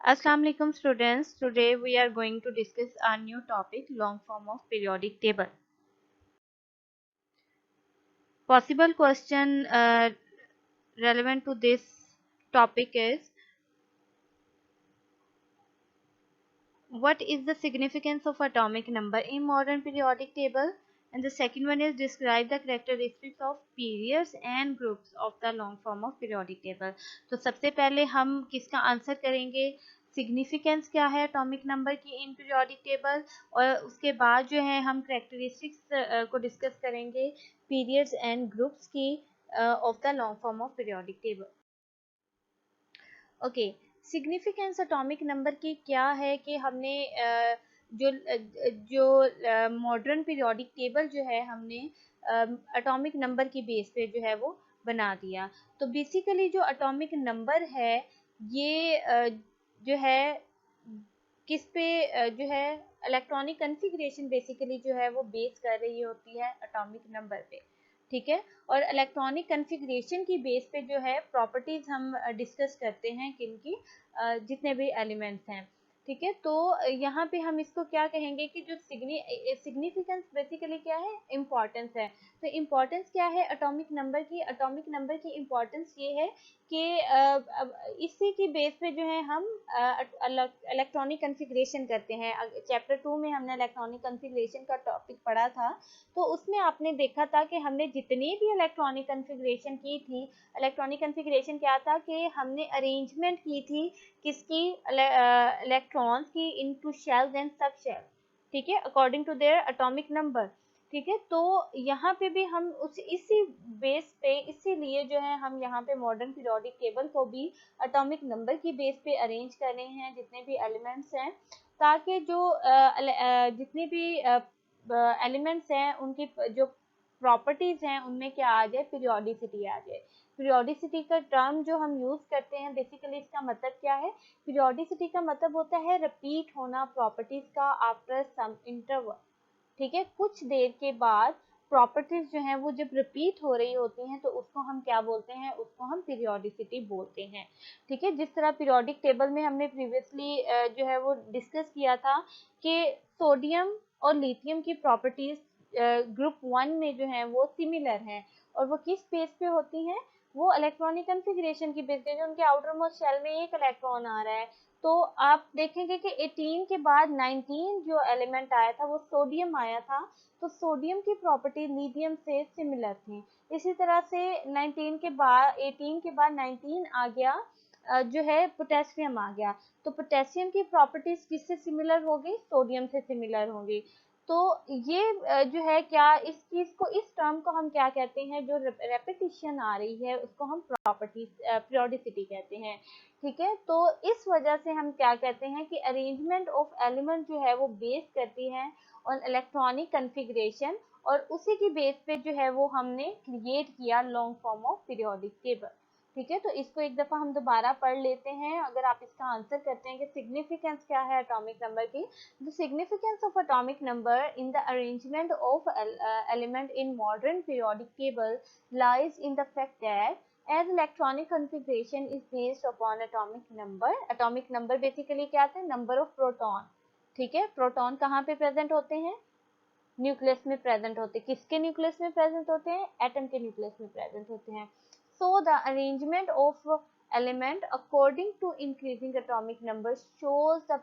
Assalamu alaikum students. Today we are going to discuss a new topic, long form of periodic table. Possible question relevant to this topic is, what is the significance of atomic number in modern periodic table? And the second one is, describe the characteristics of periods and groups of the long form of periodic table. तो सबसे पहले हम किसका answer करेंगे, significance क्या है atomic number की in periodic table, और उसके बाद जो है हम करेक्टरिस्टिक्स को डिस्कस करेंगे पीरियड्स एंड ग्रुप्स की of the long form of periodic table. Okay, significance atomic number की क्या है कि हमने जो जो मॉडर्न पीरियोडिक टेबल जो है हमने एटॉमिक नंबर की बेस पे जो है वो बना दिया. तो बेसिकली जो एटॉमिक नंबर है ये जो है किस पे जो है इलेक्ट्रॉनिक कन्फिग्रेशन बेसिकली जो है वो बेस कर रही होती है एटॉमिक नंबर पे. ठीक है, और इलेक्ट्रॉनिक कन्फिग्रेशन की बेस पे जो है प्रॉपर्टीज हम डिस्कस करते हैं किनकी, जितने भी एलिमेंट्स हैं. ठीक है, तो यहाँ पे हम इसको क्या कहेंगे कि जो सिग्निफिकेंस बेसिकली क्या है, इम्पोर्टेंस है. तो इम्पोर्टेंस क्या है एटॉमिक नंबर की, एटॉमिक नंबर की इम्पोर्टेंस ये है कि इसी की बेस पे जो है हम इलेक्ट्रॉनिक कन्फिग्रेशन करते हैं. चैप्टर 2 में हमने इलेक्ट्रॉनिक कन्फिग्रेशन का टॉपिक पढ़ा था, तो उसमें आपने देखा था कि हमने जितनी भी इलेक्ट्रॉनिक कन्फिग्रेशन की थी, इलेक्ट्रॉनिक कन्फिग्रेशन क्या था कि हमने अरेंजमेंट की थी किसकी, इलेक्ट्रॉन्स की into shells and sub shell. ठीक है, according to their atomic number. ठीक है, तो यहाँ पे भी हम उस इसी बेस पे, इसीलिए जो है हम यहाँ पे मॉडर्न पीरियोडिक टेबल को भी एटॉमिक नंबर की बेस पे अरेंज कर रहे हैं जितने भी एलिमेंट्स हैं, ताकि जो जितने भी एलिमेंट्स हैं उनकी जो प्रॉपर्टीज हैं उनमें क्या आ जाए, पीरियोडिसिटी आ जाए. पीरियोडिसिटी का टर्म जो हम यूज करते हैं बेसिकली इसका मतलब क्या है, पीरियोडिसिटी का मतलब होता है रिपीट होना प्रॉपर्टीज का आफ्टर सम इंटरवल. ठीक है, कुछ देर के बाद प्रॉपर्टीज जो हैं वो जब रिपीट हो रही होती हैं तो उसको हम क्या बोलते हैं, उसको हम पीरियोडिसिटी बोलते हैं. ठीक है, जिस तरह पीरियोडिक टेबल में हमने प्रीवियसली जो है वो डिस्कस किया था कि सोडियम और लिथियम की प्रॉपर्टीज ग्रुप 1 में जो है वो सिमिलर हैं, और वो किस बेस पे होती हैं, वो इलेक्ट्रॉनिक कन्फिग्रेशन की बेस पे. जो उनके आउटर मोस्ट शेल में एक इलेक्ट्रॉन आ रहा है, तो आप देखेंगे कि 18 के बाद 19 जो एलिमेंट आया था वो सोडियम आया था, तो सोडियम की प्रॉपर्टी लिथियम से सिमिलर थी. इसी तरह से 19 के बाद 18 के बाद 19 आ गया, जो है पोटेशियम आ गया, तो पोटेशियम की प्रॉपर्टीज किससे सिमिलर होगी, सोडियम से सिमिलर होगी. तो ये जो है क्या, इस चीज को, इस टर्म को हम क्या कहते हैं, जो रेपिटेशन आ रही है उसको हम प्रॉपर्टीज पीरियोडिसिटी कहते हैं. ठीक है, तो इस वजह से हम क्या कहते हैं कि अरेंजमेंट ऑफ एलिमेंट जो है वो बेस करती है ऑन इलेक्ट्रॉनिक कन्फिग्रेशन, और उसी की बेस पे जो है वो हमने क्रिएट किया long form of periodic table. ठीक है, तो इसको एक दफा हम दोबारा पढ़ लेते हैं. अगर आप इसका आंसर करते हैं कि सिग्निफिकेंस क्या है एटॉमिक नंबर की, the significance of atomic number in the arrangement of element in modern periodic table lies in the fact that as electronic configuration is based upon atomic number. atomic number basically क्या था, number of proton. ठीक है, proton कहाँ पे present होते हैं, nucleus में present होते हैं. किसके न्यूक्लियस में प्रेजेंट होते हैं, एटम के न्यूक्लियस में प्रेजेंट होते हैं. So the arrangement of element according to increasing atomic number shows the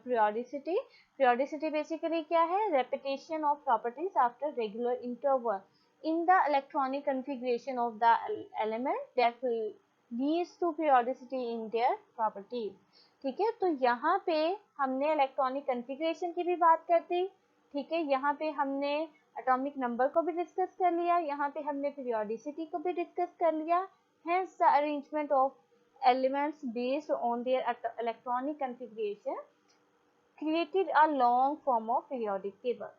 periodicity. periodicity basically क्या है, repetition of properties after regular interval in the electronic configuration of the element that leads to periodicity in their properties. ठीक है, तो यहाँ पे हमने electronic configuration की भी बात कर दी. ठीक है, यहाँ पे हमने एटॉमिक नंबर को भी डिस्कस कर लिया, यहाँ पे हमने पीरियोडिसिटी को भी डिस्कस कर लिया. Hence the arrangement of elements based on their electronic configuration created a long form of periodic table.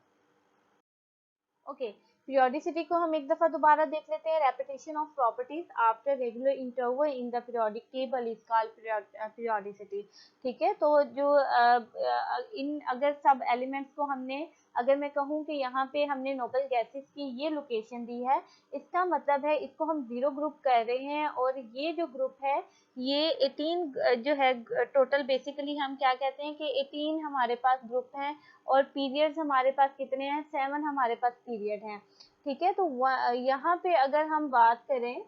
Okay, periodicity को हम एक दफा दोबारा देख लेते हैं। Repetition of properties after regular interval in the periodic table is called periodicity. ठीक है, तो जो इन अगर सब एलिमेंट्स को हमने, अगर मैं कहूँ कि यहाँ पे हमने नोबल गैसेस की ये लोकेशन दी है, इसका मतलब है इसको हम जीरो ग्रुप कर रहे हैं, और ये जो ग्रुप है ये 18 जो है टोटल, बेसिकली हम क्या कहते हैं कि 18 हमारे पास ग्रुप हैं, और पीरियड्स हमारे पास कितने हैं, 7 हमारे पास पीरियड हैं। ठीक है, तो यहाँ पे अगर हम बात करें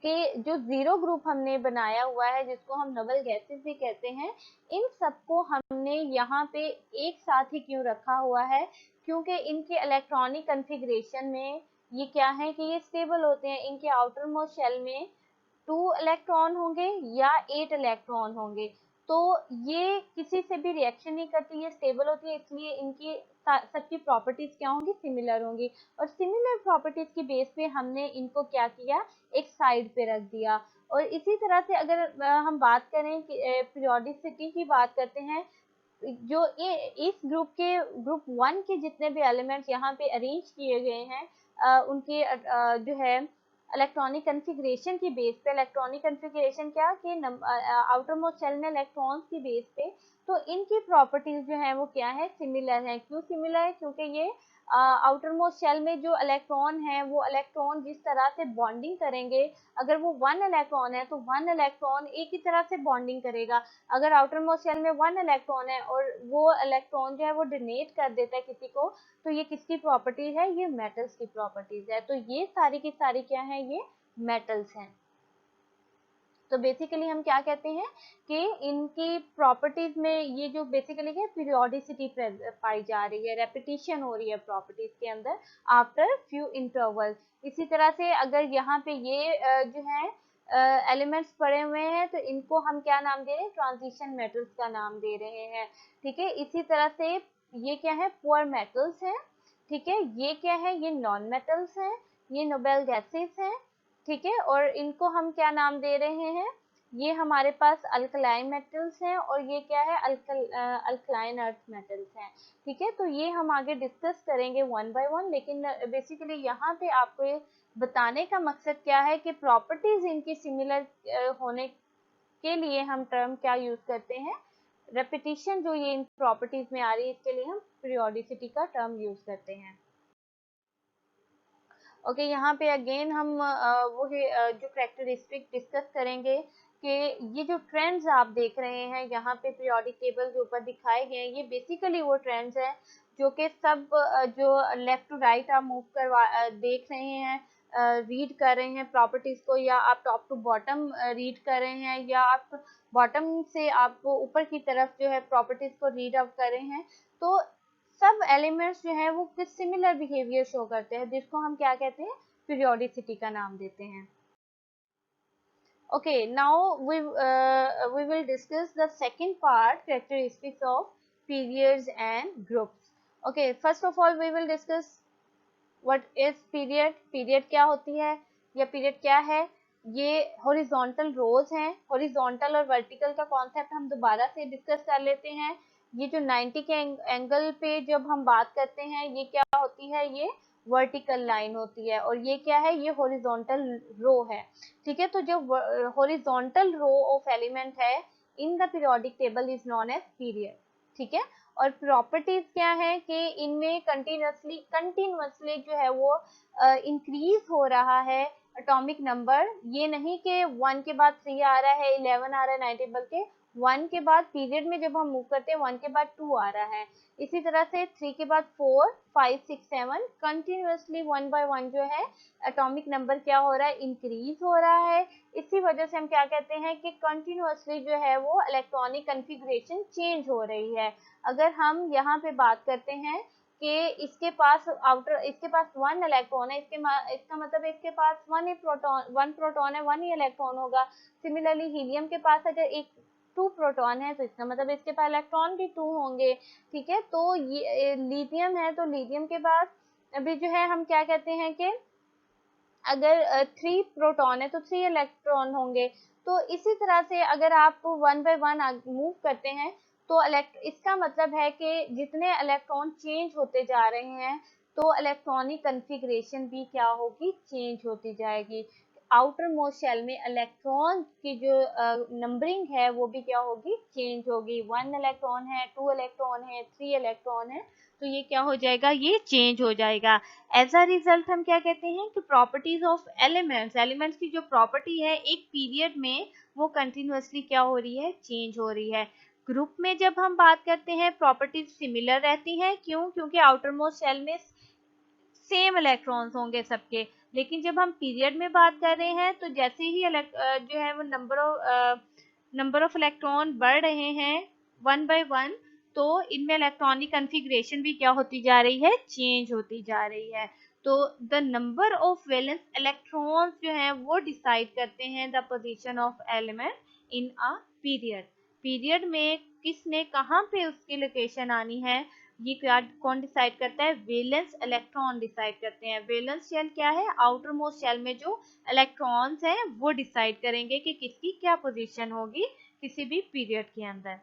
कि जो जीरो ग्रुप हमने बनाया हुआ है, जिसको हम नोबल गैसेस भी कहते हैं, इन सबको हमने यहाँ पे एक साथ ही क्यों रखा हुआ है, क्योंकि इनके इलेक्ट्रॉनिक कन्फिग्रेशन में ये क्या है कि ये स्टेबल होते हैं। इनके आउटर मोस्ट शेल में 2 इलेक्ट्रॉन होंगे या 8 इलेक्ट्रॉन होंगे, तो ये किसी से भी रिएक्शन नहीं करती, ये स्टेबल होती है, इसलिए इनकी सबकी प्रॉपर्टीज क्या होंगी, सिमिलर होंगी, और सिमिलर प्रॉपर्टीज की बेस पे हमने इनको क्या किया, एक साइड पे रख दिया। और इसी तरह से अगर हम बात करें कि पीरियोडिसिटी की बात करते हैं, जो इस ग्रुप 1 के जितने भी एलिमेंट्स यहाँ पे अरेंज किए गए हैं, उनके जो है इलेक्ट्रॉनिक कन्फिग्रेशन की बेस पे, इलेक्ट्रॉनिक कन्फिग्रेशन क्या कि आउटर मोस्ट शेल में इलेक्ट्रॉन्स की बेस पे, तो इनकी प्रॉपर्टीज जो है वो क्या है, सिमिलर है। क्यों सिमिलर है, क्योंकि ये आउटर मोस्ट शेल में जो इलेक्ट्रॉन है, वो इलेक्ट्रॉन जिस तरह से बॉन्डिंग करेंगे, अगर वो 1 इलेक्ट्रॉन है तो 1 इलेक्ट्रॉन एक ही तरह से बॉन्डिंग करेगा। अगर आउटर मोस्ट शेल में 1 इलेक्ट्रॉन है और वो इलेक्ट्रॉन जो है वो डोनेट कर देता है किसी को, तो ये किसकी प्रॉपर्टीज है, ये मेटल्स की प्रॉपर्टीज है। तो ये सारी की सारी क्या है, ये मेटल्स हैं। तो बेसिकली हम क्या कहते हैं कि इनकी प्रॉपर्टीज में ये जो बेसिकली है पीरियोडिसिटी पाई जा रही है, रेपिटेशन हो रही है प्रॉपर्टीज के अंदर आफ्टर फ्यू इंटरवल। इसी तरह से अगर यहाँ पे ये जो है एलिमेंट्स पड़े हुए हैं, तो इनको हम क्या नाम दे रहे हैं, ट्रांजिशन मेटल्स का नाम दे रहे हैं। ठीक है, इसी तरह से ये क्या है, पुअर मेटल्स हैं। ठीक है, ये क्या है, ये नॉन मेटल्स हैं, ये नोबेल गैसेस हैं। ठीक है, और इनको हम क्या नाम दे रहे हैं, ये हमारे पास अल्कलाइन मेटल्स हैं, और ये क्या है, अल्कलाइन अर्थ मेटल्स हैं। ठीक है, तो ये हम आगे डिस्कस करेंगे वन बाय वन, लेकिन बेसिकली यहाँ पे आपको ये बताने का मकसद क्या है कि प्रॉपर्टीज इनकी सिमिलर होने के लिए हम टर्म क्या यूज करते हैं, रेपिटेशन जो ये इन प्रॉपर्टीज में आ रही है, इसके लिए हम पीरियोडिसिटी का टर्म यूज करते हैं। ओके, यहाँ पे अगेन हम वो जो कैरेक्टरिस्टिक डिस्कस करेंगे कि ये जो ट्रेंड्स आप देख रहे हैं यहाँ पे पीरियोडिक टेबल के ऊपर दिखाए गए हैं, ये बेसिकली वो ट्रेंड्स हैं जो कि सब जो लेफ्ट टू राइट आप मूव करवा देख रहे हैं, रीड कर रहे हैं प्रॉपर्टीज को, या आप टॉप टू बॉटम रीड कर रहे हैं, या आप बॉटम से आप ऊपर की तरफ जो है प्रॉपर्टीज को रीड आउट कर रहे हैं, तो सब एलिमेंट्स जो है वो कुछ सिमिलर बिहेवियर शो करते हैं, जिसको हम क्या कहते हैं, पीरियोडिसिटी का नाम देते हैं। Okay, now we will discuss the second part, characteristics of periods and groups. Okay, first of all we will discuss what is period. Period क्या होती है, या period क्या है। ये हॉरिजॉन्टल रोज हैं, हॉरिजॉन्टल और वर्टिकल का कॉन्सेप्ट हम दोबारा से डिस्कस कर लेते हैं। ये जो 90 के एंगल पे जब हम बात करते हैं, ये क्या होती है, ये वर्टिकल लाइन होती है, और ये क्या है, ये हॉरिजॉन्टल रो है। ठीक है, तो जो हॉरिजॉन्टल रो ऑफ एलिमेंट है in the periodic table is known as period. ठीक है, और प्रॉपर्टीज क्या है कि इनमें कंटिन्यूअसली जो है वो इंक्रीज हो रहा है एटॉमिक नंबर। ये नहीं कि 1 के बाद 3 आ रहा है, 11 आ रहा है, 90, बल्कि 1 के बाद पीरियड में जब हम मूव करते हैं 1 के बाद 2 आ रहा है। इसी तरह से 3 के बाद 4, 5, 6, 7 कंटिन्यूअसली 1 बाय 1 जो है एटॉमिक नंबर क्या हो रहा है, इंक्रीज हो रहा है। इसी वजह से हम क्या कहते हैं कि कंटिन्यूअसली जो है वो इलेक्ट्रॉनिक कन्फिग्रेशन चेंज हो रही है। अगर हम यहाँ पे बात करते हैं कि इसके पास 1 इलेक्ट्रॉन है, इसका मतलब इसके पास 1 प्रोटॉन है, 1 ही इलेक्ट्रॉन होगा। सिमिलरली हीलियम के पास अगर 2 प्रोटॉन है, तो इसका मतलब इसके पास इलेक्ट्रॉन भी 2 होंगे। ठीक है, तो ये लिथियम है, तो लिथियम के पास अभी जो है हम क्या कहते हैं कि अगर 3 प्रोटॉन है तो 3 इलेक्ट्रॉन होंगे। तो इसी तरह से अगर आप 1 बाय 1 मूव करते हैं, तो इसका मतलब है कि जितने इलेक्ट्रॉन चेंज होते जा रहे हैं, तो इलेक्ट्रॉनिक कन्फिग्रेशन भी क्या होगी, चेंज होती जाएगी। आउटर मोस्ट शेल में इलेक्ट्रॉन की जो नंबरिंग है वो भी क्या होगी, चेंज होगी। 1 इलेक्ट्रॉन है, 2 इलेक्ट्रॉन है, 3 इलेक्ट्रॉन है, तो ये क्या हो जाएगा, ये चेंज हो जाएगा। एज अ रिजल्ट हम क्या कहते हैं कि प्रॉपर्टीज ऑफ एलिमेंट्स, एलिमेंट्स की जो प्रॉपर्टी है एक पीरियड में वो कंटिन्यूअसली क्या हो रही है, चेंज हो रही है। ग्रुप में जब हम बात करते हैं प्रॉपर्टीज सिमिलर रहती हैं, क्यों, क्योंकि आउटर मोस्ट शेल में सेम इलेक्ट्रॉन्स होंगे सबके। लेकिन जब हम पीरियड में बात कर रहे हैं तो जैसे ही जो है वो नंबर ऑफ इलेक्ट्रॉन बढ़ रहे हैं वन बाय वन, तो इनमें इलेक्ट्रॉनिक कन्फिग्रेशन भी क्या होती जा रही है, चेंज होती जा रही है। तो the number of valence electrons जो है वो डिसाइड करते हैं the position of element in a period. Period में किसने कहाँ पे उसकी लोकेशन आनी है, ये क्या कौन डिसाइड करता है, वैलेंस इलेक्ट्रॉन डिसाइड करते हैं। वैलेंस शेल क्या है, आउटर मोस्ट शेल में जो इलेक्ट्रॉन्स हैं वो डिसाइड करेंगे कि किसकी क्या पोजीशन होगी किसी भी पीरियड के अंदर।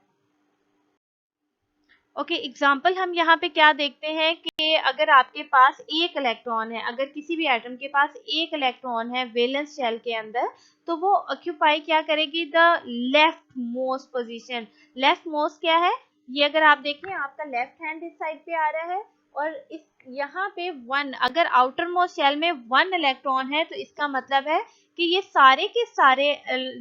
ओके, एग्जाम्पल हम यहाँ पे क्या देखते हैं कि अगर आपके पास एक इलेक्ट्रॉन है, अगर किसी भी एटम के पास एक इलेक्ट्रॉन है वैलेंस शेल के अंदर, तो वो ऑक्यूपाई क्या करेगी, the left most position. Left most क्या है, ये अगर आप देखें आपका लेफ्ट हैंड इस साइड पे आ रहा है, और इस यहाँ पे 1, अगर आउटर मोस्ट शेल में 1 इलेक्ट्रॉन है तो इसका मतलब है कि ये सारे के सारे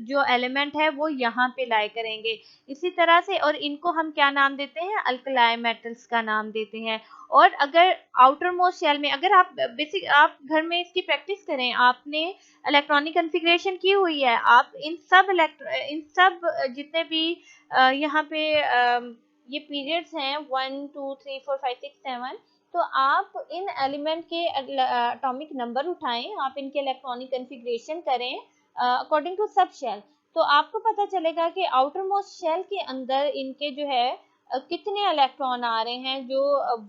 जो एलिमेंट है वो यहाँ पे लाई करेंगे। इसी तरह से, और इनको हम क्या नाम देते हैं, अल्कलाई मेटल्स का नाम देते हैं। और अगर आउटर मोस्ट शेल में, अगर आप बेसिक आप घर में इसकी प्रैक्टिस करें, आपने इलेक्ट्रॉनिक कॉन्फ़िगरेशन की हुई है, आप इन सब जितने भी यहाँ पे ये पीरियड्स हैं 1 2 3 4 5 6 7, तो आप इन एलिमेंट के एटॉमिक नंबर उठाएं, आप इनके इलेक्ट्रॉनिक कॉन्फ़िगरेशन करें अकॉर्डिंग टू सब शेल, तो आपको पता चलेगा कि आउटर मोस्ट शेल के अंदर इनके जो है कितने इलेक्ट्रॉन आ रहे हैं, जो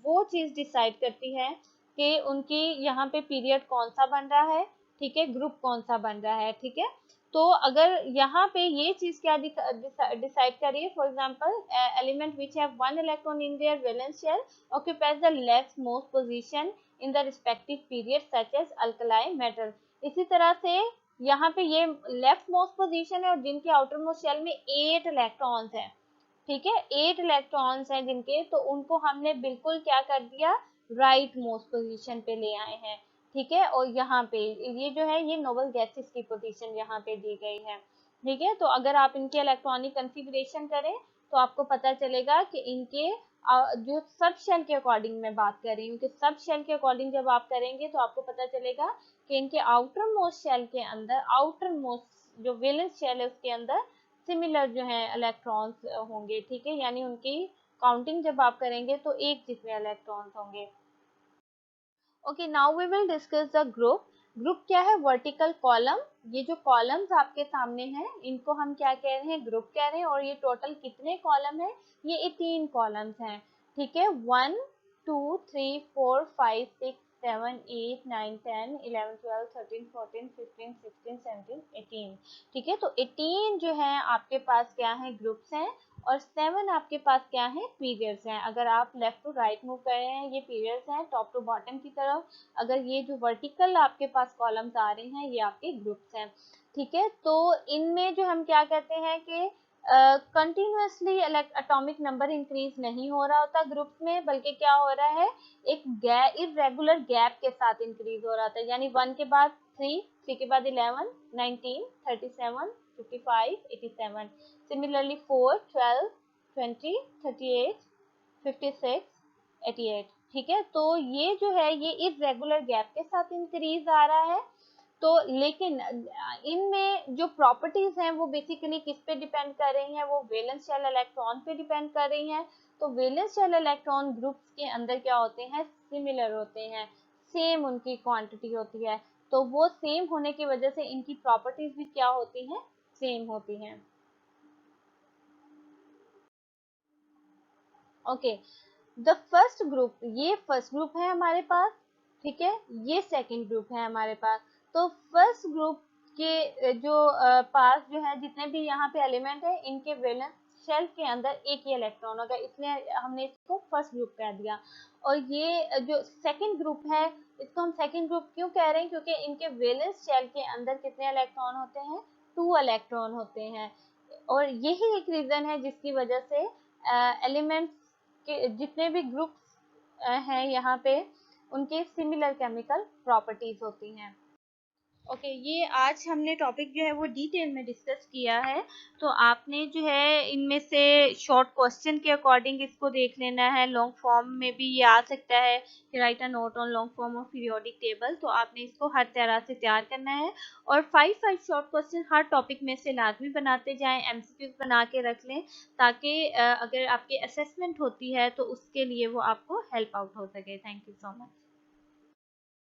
वो चीज़ डिसाइड करती है कि उनकी यहाँ पे पीरियड कौन सा बन रहा है, ठीक है, ग्रुप कौन सा बन रहा है, ठीक है। तो अगर यहाँ पे ये चीज़ क्या डिसाइड करिए, for example element which have 1 electron in their valence shell occupies the leftmost position in the respective period such as alkali metal। इसी तरह से यहाँ पे ये लेफ्ट मोस्ट पोजीशन है और जिनके आउटर मोस्ट शेल में 8 इलेक्ट्रॉन्स हैं, ठीक है, 8 इलेक्ट्रॉन्स हैं जिनके, तो उनको हमने बिल्कुल क्या कर दिया, राइट मोस्ट पोजीशन पे ले आए हैं, ठीक है। और यहाँ पे ये जो है ये नोबल गैसेस की पोजीशन यहाँ पे दी गई है, ठीक है। तो अगर आप इनके इलेक्ट्रॉनिक कन्फिग्रेशन करें तो आपको पता चलेगा कि इनके जो सब शेल के अकॉर्डिंग मैं बात कर रही हूँ कि सब शेल के अकॉर्डिंग जब आप करेंगे तो आपको पता चलेगा कि इनके आउटर मोस्ट शेल के अंदर, आउटर मोस्ट जो वैलेंस शेल है उसके अंदर सिमिलर जो है इलेक्ट्रॉन्स होंगे, ठीक है, यानी उनकी काउंटिंग जब आप करेंगे तो एक जितने इलेक्ट्रॉन्स होंगे। Okay, now we will discuss the group. Group क्या है, वर्टिकल कॉलम। ये जो कॉलम्स आपके सामने हैं इनको हम क्या कह रहे हैं, ग्रुप कह रहे हैं। और ये टोटल कितने कॉलम है, ये 18 कॉलम्स हैं, ठीक है। 1 2 3 4 5 6 7 8 9 10 11 12 13 14 15 16 17 18, ठीक है। तो 18 जो है आपके पास क्या है, ग्रुप्स हैं, और 7 आपके पास क्या है, पीरियड्स हैं। अगर आप लेफ्ट टू राइट मूव कर रहे हैं ये पीरियड्स हैं टॉप टू बॉटम की तरफ, अगर ये जो वर्टिकल आपके पास कॉलम्स आ रहे हैं ये आपके ग्रुप्स हैं, ठीक है। तो इनमें जो हम क्या कहते हैं कि कंटिन्यूअसली एटॉमिक नंबर इंक्रीज नहीं हो रहा होता ग्रुप्स में, बल्कि क्या हो रहा है, एक इरेगुलर गैप के साथ इंक्रीज हो रहा था, यानी 1 के बाद 3, 3 के बाद 11 19 37 55 87, सिमिलरली 4 12 20 38 56 88, ठीक है। तो ये जो है ये इरेगुलर गैप के साथ इंक्रीज आ रहा है। तो लेकिन इनमें जो प्रॉपर्टीज हैं वो बेसिकली किस पे डिपेंड कर रही हैं, वो वैलेंस शेल इलेक्ट्रॉन पे डिपेंड कर रही हैं। तो वैलेंस शेल इलेक्ट्रॉन ग्रुप्स के अंदर क्या होते हैं, सिमिलर होते हैं, सेम उनकी क्वांटिटी होती है। तो वो सेम होने की वजह से इनकी प्रॉपर्टीज भी क्या होती हैं, सेम होती हैं। ओके, द फर्स्ट ग्रुप, ये फर्स्ट ग्रुप है हमारे पास, ठीक है, ये सेकंड ग्रुप है हमारे पास। तो फर्स्ट ग्रुप के जो पास जो है जितने भी यहाँ पे एलिमेंट है इनके वैलेंस शेल के अंदर एक ही इलेक्ट्रॉन होगा, इसलिए हमने इसको फर्स्ट ग्रुप कह दिया। और ये जो सेकंड ग्रुप है, इसको हम सेकंड ग्रुप क्यों कह रहे हैं, क्योंकि इनके वैलेंस शेल के अंदर कितने इलेक्ट्रॉन होते हैं, 2 इलेक्ट्रॉन होते हैं। और यही एक रीजन है जिसकी वजह से एलिमेंट्स के जितने भी ग्रुप्स हैं यहाँ पे, उनके सिमिलर केमिकल प्रॉपर्टीज होती हैं। ओके, ये आज हमने टॉपिक जो है वो डिटेल में डिस्कस किया है। तो आपने जो है इनमें से शॉर्ट क्वेश्चन के अकॉर्डिंग इसको देख लेना है। लॉन्ग फॉर्म में भी ये आ सकता है कि right a note on long form of periodic table, तो आपने इसको हर तरह से तैयार करना है। और 5 शॉर्ट क्वेश्चन हर टॉपिक में से लाजमी बनाते जाएं, एमसीक्यूज बना के रख लें, ताकि अगर आपकी असेसमेंट होती है तो उसके लिए वो आपको हेल्प आउट हो सके। Thank you so much.